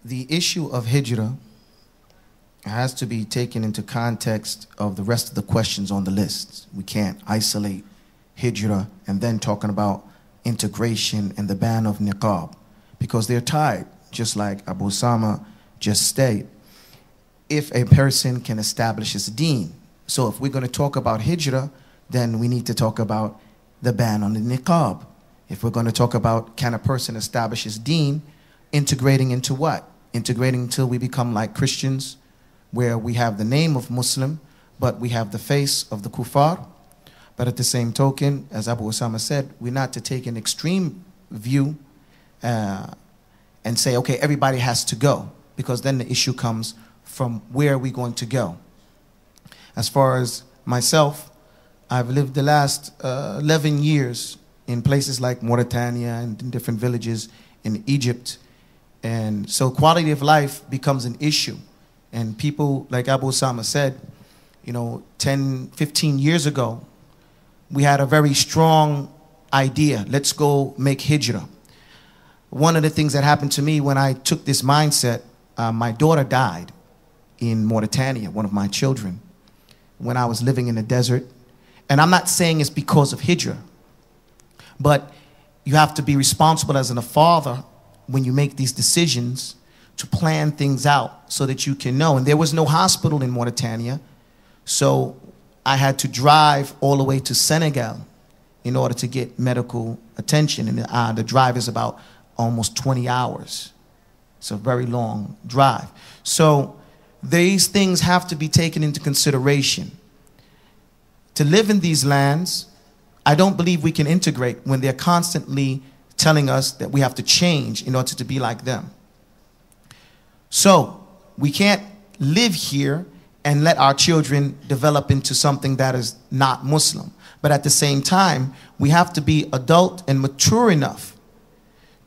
the issue of hijrah has to be taken into context of the rest of the questions on the list. We can't isolate hijrah and then talking about integration and the ban of niqab, because they're tied, just like Abu Usama just stated. If a person can establish his deen. So if we're going to talk about hijrah, then we need to talk about the ban on the niqab. If we're going to talk about can a person establish his deen, integrating into what? Integrating until we become like Christians, where we have the name of Muslim, but we have the face of the kuffar. But at the same token, as Abu Usama said, we're not to take an extreme view and say, okay, everybody has to go, because then the issue comes from where are we going to go. As far as myself, I've lived the last 11 years in places like Mauritania and in different villages in Egypt. And so quality of life becomes an issue. And people, like Abu Usama said, you know, 10, 15 years ago, we had a very strong idea. Let's go make hijrah. One of the things that happened to me when I took this mindset, my daughter died in Mauritania, one of my children, when I was living in the desert. And I'm not saying it's because of hijrah, but you have to be responsible as a father when you make these decisions to plan things out so that you can know. And there was no hospital in Mauritania, so I had to drive all the way to Senegal in order to get medical attention. And the drive is about almost 20 hours. It's a very long drive. So these things have to be taken into consideration. To live in these lands, I don't believe we can integrate when they're constantly telling us that we have to change in order to be like them. So we can't live here and let our children develop into something that is not Muslim. But at the same time, we have to be adult and mature enough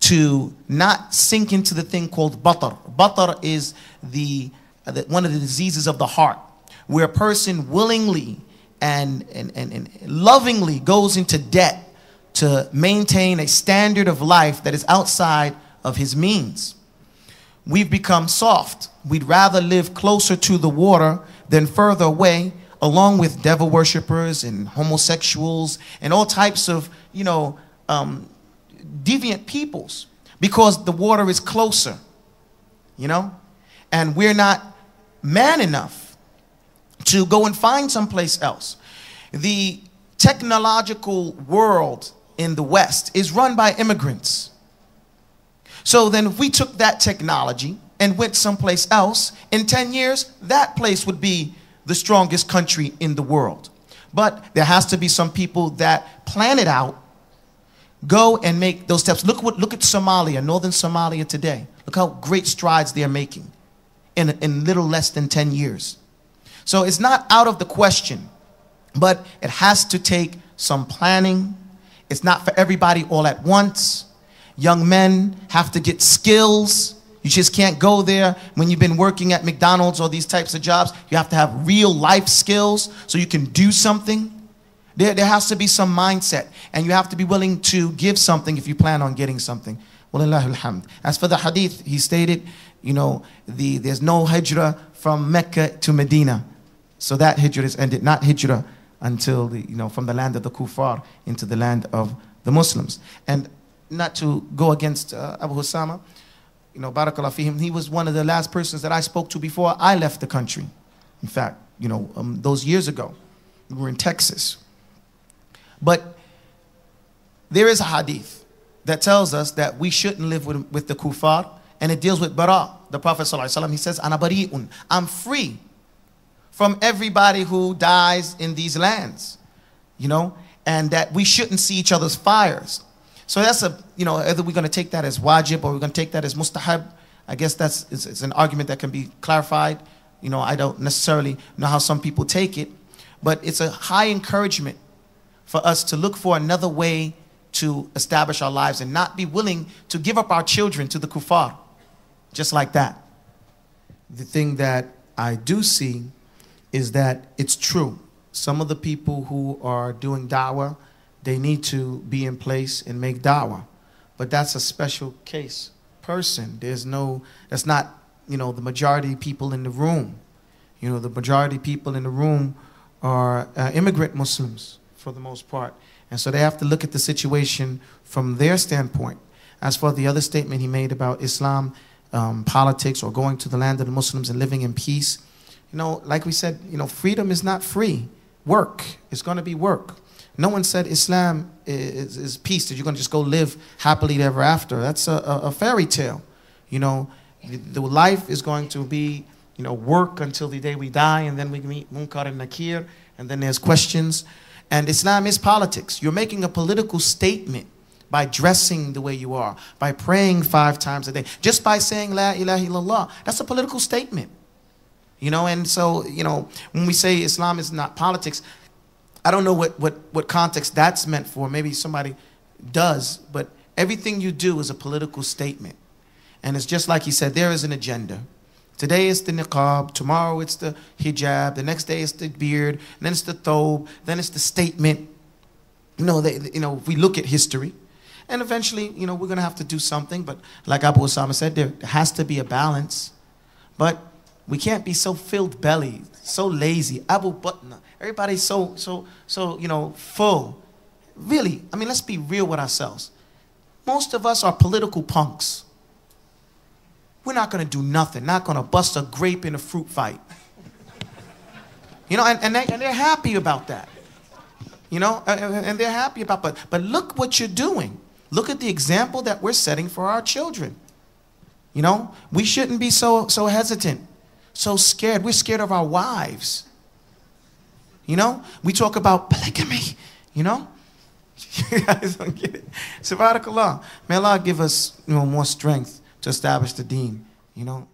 to not sink into the thing called batar. Batar is one of the diseases of the heart, where a person willingly and lovingly goes into debt to maintain a standard of life that is outside of his means. We've become soft. We'd rather live closer to the water than further away, along with devil worshippers and homosexuals and all types of, you know, deviant peoples, because the water is closer, you know, and we're not man enough to go and find someplace else. The technological world in the West is run by immigrants. So then if we took that technology and went someplace else, in 10 years, that place would be the strongest country in the world. But there has to be some people that plan it out, go and make those steps. Look at Somalia, northern Somalia today. Look how great strides they're making in little less than 10 years. So it's not out of the question, but it has to take some planning. It's not for everybody all at once. Young men have to get skills. You just can't go there when you've been working at McDonald's or these types of jobs. You have to have real life skills so you can do something. There has to be some mindset, and you have to be willing to give something if you plan on getting something. Walillahil hamd. As for the hadith, he stated, you know, there's no hijrah from Mecca to Medina. So that hijrah is ended, not hijrah until from the land of the kuffar into the land of the Muslims. And not to go against Abu Usama, barakallah fihim, he was one of the last persons that I spoke to before I left the country. In fact, those years ago, we were in Texas. But there is a hadith that tells us that we shouldn't live with the kuffar, and it deals with bara. The Prophet ﷺ, he says, Ana bari'un, I'm free from everybody who dies in these lands, and that we shouldn't see each other's fires. So that's either we're going to take that as wajib or we're going to take that as mustahab. I guess it's an argument that can be clarified. I don't necessarily know how some people take it, but it's a high encouragement for us to look for another way to establish our lives and not be willing to give up our children to the kuffar, just like that. The thing that I do see is that it's true. Some of the people who are doing da'wah, they need to be in place and make da'wah. But that's a special case person. There's no, that's not, you know, the majority of people in the room. You know, the majority of people in the room are immigrant Muslims for the most part. And so they have to look at the situation from their standpoint. As for the other statement he made about Islam, politics, or going to the land of the Muslims and living in peace, you know, like we said, you know, freedom is not free. Work is going to be work. No one said Islam is peace, that you're going to just go live happily ever after. That's a fairy tale. You know, the life is going to be, you know, work until the day we die, and then we meet Munkar and Nakir, and then there's questions. And Islam is politics. You're making a political statement by dressing the way you are, by praying 5 times a day, just by saying La ilaha illallah. That's a political statement. You know, and so, you know, when we say Islam is not politics, I don't know what context that's meant for. Maybe somebody does, but everything you do is a political statement. And it's just like he said, there is an agenda. Today it's the niqab, tomorrow it's the hijab, the next day it's the beard, and then it's the thobe, then it's the statement. You know, if we look at history, and eventually, you know, we're going to have to do something, but like Abu Osama said, there has to be a balance. But we can't be so filled belly, so lazy. Abu Batna, everybody's so, you know, full. Really, I mean, let's be real with ourselves. Most of us are political punks. We're not going to do nothing, not going to bust a grape in a fruit fight. You know, and they're happy about that. You know, and they're happy about, but look what you're doing. Look at the example that we're setting for our children. You know, we shouldn't be so hesitant, so scared. We're scared of our wives. You know, we talk about polygamy, you know. You guys don't get it. Subhanakallah. May Allah give us, you know, more strength to establish the deen, you know.